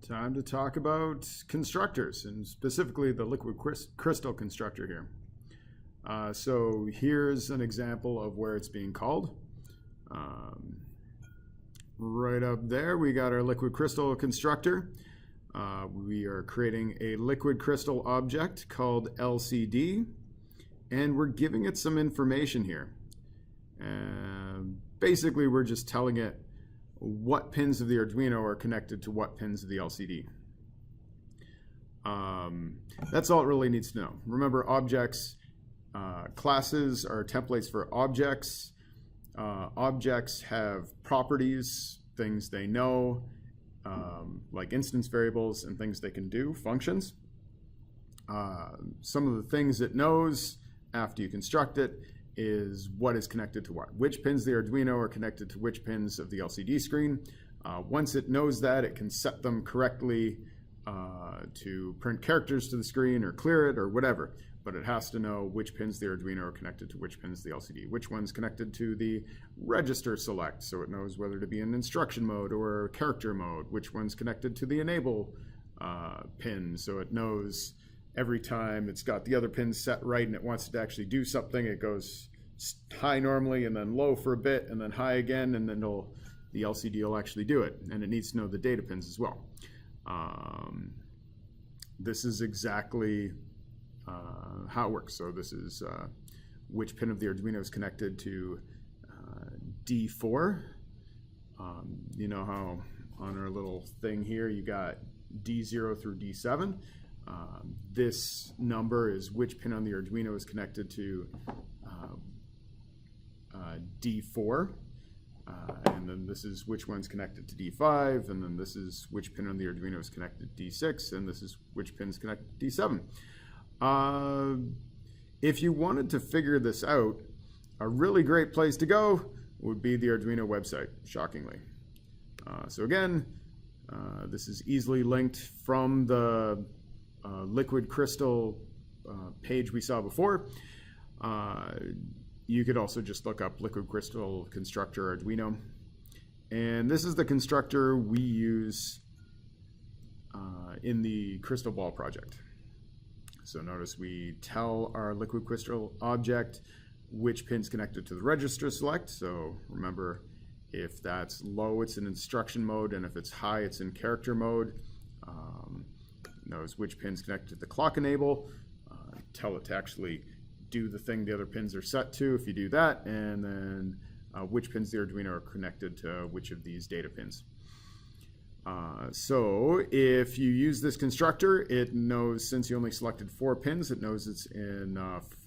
Time to talk about constructors, and specifically the LiquidCrystal Constructor here. So here's an example of where it's being called. Right up there, we got our LiquidCrystal Constructor. We are creating a liquid crystal object called LCD, and we're giving it some information here. Basically, we're just telling it what pins of the Arduino are connected to what pins of the LCD. That's all it really needs to know. Remember, objects, classes are templates for objects. Objects have properties, things they know, like instance variables and things they can do, functions. Some of the things it knows after you construct it is what is connected to what. Which pins of the Arduino are connected to which pins of the LCD screen. Once it knows that, it can set them correctly to print characters to the screen or clear it or whatever. But it has to know which pins of the Arduino are connected to which pins of the LCD. Which one's connected to the register select, so it knows whether to be in instruction mode or character mode. Which one's connected to the enable pin, so it knows every time it's got the other pins set right and it wants to actually do something, it goes high normally and then low for a bit and then high again, and then the LCD will actually do it. And it needs to know the data pins as well. This is exactly how it works. So this is which pin of the Arduino is connected to D4. You know how on our little thing here you got D0 through D7. This number is which pin on the Arduino is connected to D4, and then this is which one's connected to D5, and then this is which pin on the Arduino is connected to D6, and this is which pin's connected to D7. If you wanted to figure this out, a really great place to go would be the Arduino website, shockingly. So again, this is easily linked from the LiquidCrystal page we saw before. You could also just look up LiquidCrystal Constructor Arduino. And this is the constructor we use in the Crystal Ball project. So notice we tell our LiquidCrystal object which pin's connected to the register select. So remember, if that's low, it's in instruction mode, and if it's high, it's in character mode. Knows which pin's connected to the clock enable. Tell it to actually do the thing the other pins are set to if you do that, and then which pins the Arduino are connected to which of these data pins. So if you use this constructor, it knows, since you only selected 4 pins, it knows it's in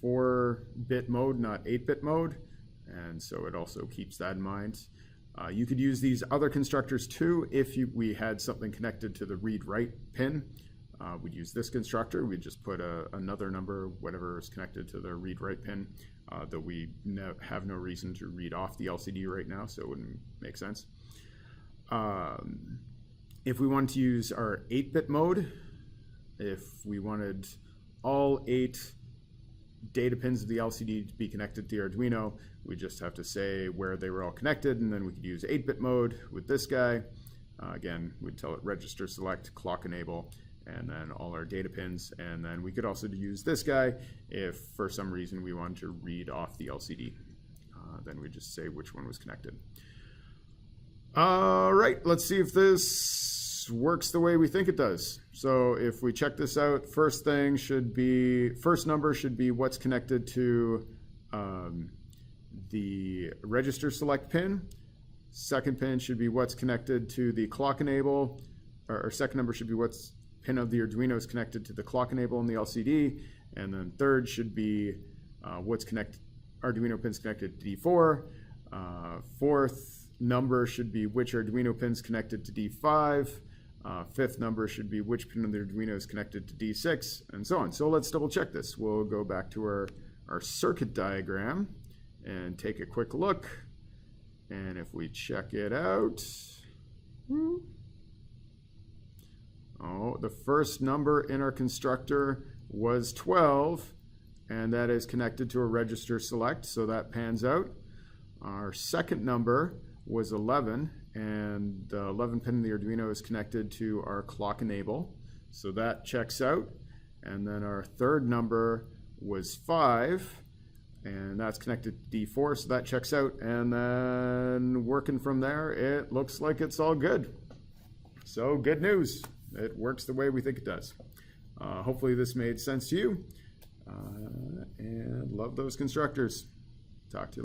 4-bit mode, not 8-bit mode, and so it also keeps that in mind. You could use these other constructors too if we had something connected to the read-write pin. We'd use this constructor. We'd just put another number, whatever is connected to the read-write pin, that we have no reason to read off the LCD right now, so it wouldn't make sense. If we wanted to use our 8-bit mode, if we wanted all 8 data pins of the LCD to be connected to the Arduino, we just have to say where they were all connected, and then we could use 8-bit mode with this guy. Again, we'd tell it register select, clock enable, and then all our data pins. And then we could also use this guy if for some reason we wanted to read off the LCD. Then we just say which one was connected. All right, let's see if this works the way we think it does. So if we check this out, first number should be what's connected to the register select pin. Second pin should be what's connected to the clock enable, or second number should be what's pin of the Arduino is connected to the clock enable in the LCD, and then third should be what's Arduino pins connected to D4. Fourth number should be which Arduino pins connected to D5. Fifth number should be which pin of the Arduino is connected to D6, and so on. So let's double check this. We'll go back to our circuit diagram and take a quick look. And if we check it out, the first number in our constructor was 12, and that is connected to a register select, so that pans out. Our second number was 11, and the 11 pin of the Arduino is connected to our clock enable. So that checks out. And then our third number was 5, and that's connected to D4, so that checks out. And then working from there, it looks like it's all good. So good news. It works the way we think it does. Hopefully this made sense to you. And love those constructors. Talk to you later.